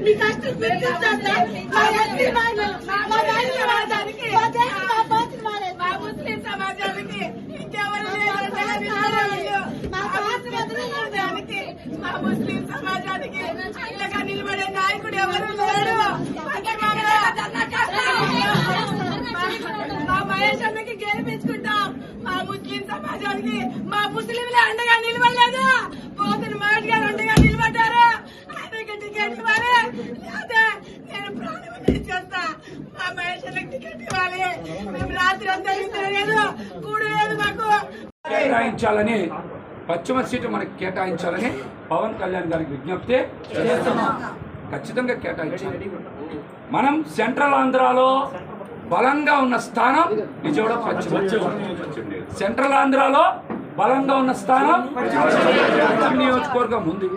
మీ కష్టం గుర్తించండి. మా ఎస్సీ వాళ్ళు, మా దళిత సమాజానికి, మా దేశ బాధ్యత మారేది. మా ముస్లిం సమాజానికి ఇంకెవరు లేదంటే మా సమాజానికి, మా ముస్లిం సమాజానికి అండగా నిలబడే నాయకుడు ఎవరు లేడు. మా మహేష్ అన్నకి గెలిపించుకుంటాం. మా ముస్లిం సమాజానికి మా ముస్లింలే అండగా నిలబడలేదు. పోతున్న మహేష్ గారు అండగా నిలబడ్డారు. ఆయనకి టికెట్ ఇవ్వాలి, లేదా నేను ప్రాణం చేస్తా. మా మహేష్ అన్నకి టికెట్ ఇవ్వాలి. మేము రాత్రి అంతా లేదు, కూడు లేదు. మాకు కేటాయించాలని, పశ్చిమ సీటు మనకి కేటాయించాలని పవన్ కళ్యాణ్ గారికి విజ్ఞప్తి చేస్తున్నాం. ఖచ్చితంగా కేటాయించాలి. మనం సెంట్రల్ ఆంధ్రాలో బలంగా ఉన్న స్థానం విజయవాడ పశ్చిమ. సెంట్రల్ ఆంధ్రాలో బలంగా ఉన్న స్థానం పశ్చిమ నియోజకవర్గం ఉంది.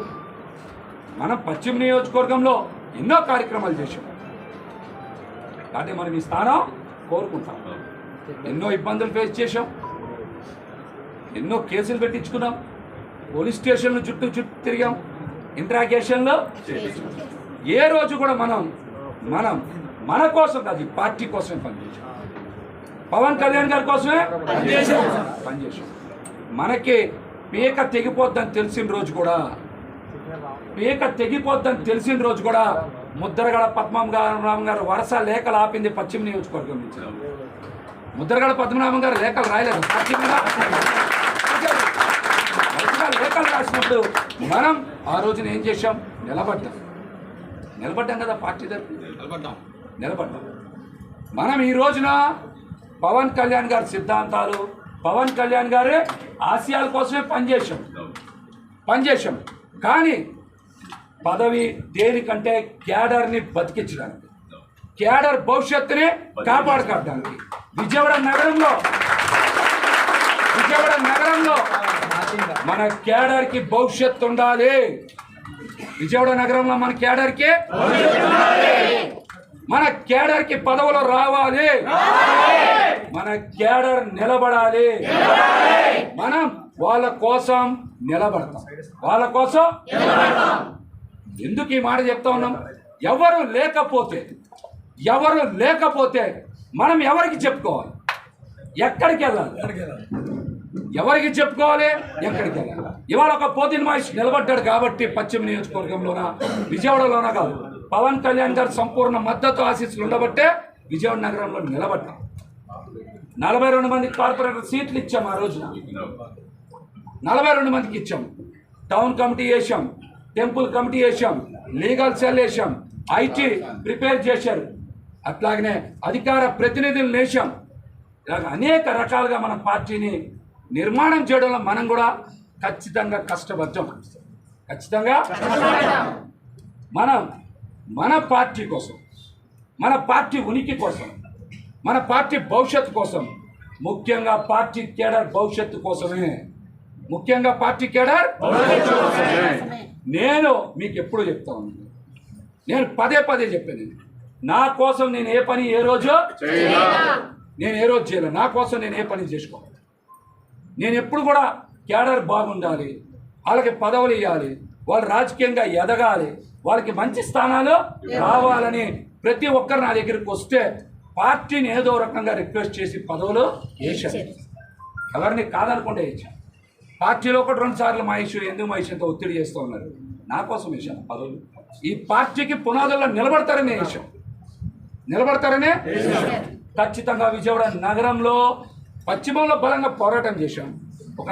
మనం పశ్చిమ నియోజకవర్గంలో ఎన్నో కార్యక్రమాలు చేశాం. కాబట్టి మనం ఈ స్థానం కోరుకుంటాం. ఎన్నో ఇబ్బందులు ఫేస్ చేశాం, ఎన్నో కేసులు పెట్టించుకున్నాం, పోలీస్ స్టేషన్లు చుట్టూ తిరిగాం, ఇంట్రాగేషన్లో. ఏ రోజు కూడా మనం మన కోసం కాదు, ఈ పార్టీ కోసమే పనిచేసాం. పవన్ కళ్యాణ్ గారి కోసమే పనిచేసాం. మనకి పీక తెగిపోద్దని తెలిసిన రోజు కూడా ముద్రగడ పద్మనాభం గారు వరుస లేఖలు ఆపింది పశ్చిమ నియోజకవర్గం నుంచి. ముద్రగడ పద్మనాభం గారు లేఖలు రాయలేదు, పార్టీ మీద లేఖలు రాసినప్పుడు మనం ఆ రోజున ఏం చేశాం? నిలబడ్డాం కదా, పార్టీ దగ్గర నిలబడ్డాం. మనం ఈ రోజున పవన్ కళ్యాణ్ గారి సిద్ధాంతాలు, పవన్ కళ్యాణ్ గారి ఆశయాల కోసమే పనిచేశాం. కానీ పదవి దేనికంటే క్యాడర్ని బతికించడానికి, క్యాడర్ భవిష్యత్తుని కాపాడుకోవడానికి. విజయవాడ నగరంలో మన క్యాడర్కి భవిష్యత్తు ఉండాలి. విజయవాడ నగరంలో మన క్యాడర్కి పదవులు రావాలి. మన క్యాడర్ నిలబడాలి. మనం వాళ్ళ కోసం నిలబడతాం. ఎందుకు ఈ మాట చెప్తా ఉన్నాం? ఎవరు లేకపోతే మనం ఎవరికి చెప్పుకోవాలి? ఎక్కడికి వెళ్ళాలి? ఎవరికి చెప్పుకోవాలి? ఎక్కడికి వెళ్ళాలి? ఇవాళ ఒక పోతిన్ మహేష్ నిలబడ్డాడు కాబట్టి పశ్చిమ నియోజకవర్గంలోన, విజయవాడలోన కాదు, పవన్ కళ్యాణ్ గారు సంపూర్ణ మద్దతు ఆశీస్సులు ఉండబట్టే విజయవాడ నగరంలో నిలబడ్డాం. 42 మంది కార్పొరేటర్ సీట్లు ఇచ్చాం. ఆ రోజున 42 మందికి ఇచ్చాం. టౌన్ కమిటీ వేసాం, టెంపుల్ కమిటీ వేసాం, లీగల్ సెల్ వేసాం, ఐటీ ప్రిపేర్ చేశారు, అట్లాగనే అధికార ప్రతినిధులు వేసాం. ఇలాగ అనేక రకాలుగా మన పార్టీని నిర్మాణం చేయడంలో మనం కూడా ఖచ్చితంగా కష్టపడ్డాం. మనం మన పార్టీ కోసం, మన పార్టీ ఉనికి కోసం, మన పార్టీ భవిష్యత్తు కోసం, ముఖ్యంగా పార్టీ కేడర్ భవిష్యత్తు కోసమే, నేను మీకు ఎప్పుడు చెప్తా ఉన్నాను, నేను పదే చెప్పాను, నా కోసం నేను ఏ పని ఏ రోజు చేయలేదు. నా కోసం నేను ఏ పని చేసుకోవాలి. నేను ఎప్పుడు కూడా క్యాడర్ బాగుండాలి, వాళ్ళకి పదవులు ఇవ్వాలి, వాళ్ళు రాజకీయంగా ఎదగాలి, వాళ్ళకి మంచి స్థానాలు రావాలని ప్రతి ఒక్కరు నా దగ్గరికి వస్తే పార్టీని ఏదో రకంగా రిక్వెస్ట్ చేసి పదవులు వేశాను. ఎవరిని కాదనకుండా వేసాను. పార్టీలో 1-2 సార్లు మహేష్ ఎందుకు మహేష్ ఎంత ఒత్తిడి చేస్తూ ఉన్నారు, నా కోసం వేశాను పదవులు. ఈ పార్టీకి పునాదుల్లో నిలబడతారనే ఖచ్చితంగా విజయవాడ నగరంలో పశ్చిమంలో బలంగా పోరాటం చేశాం. ఒక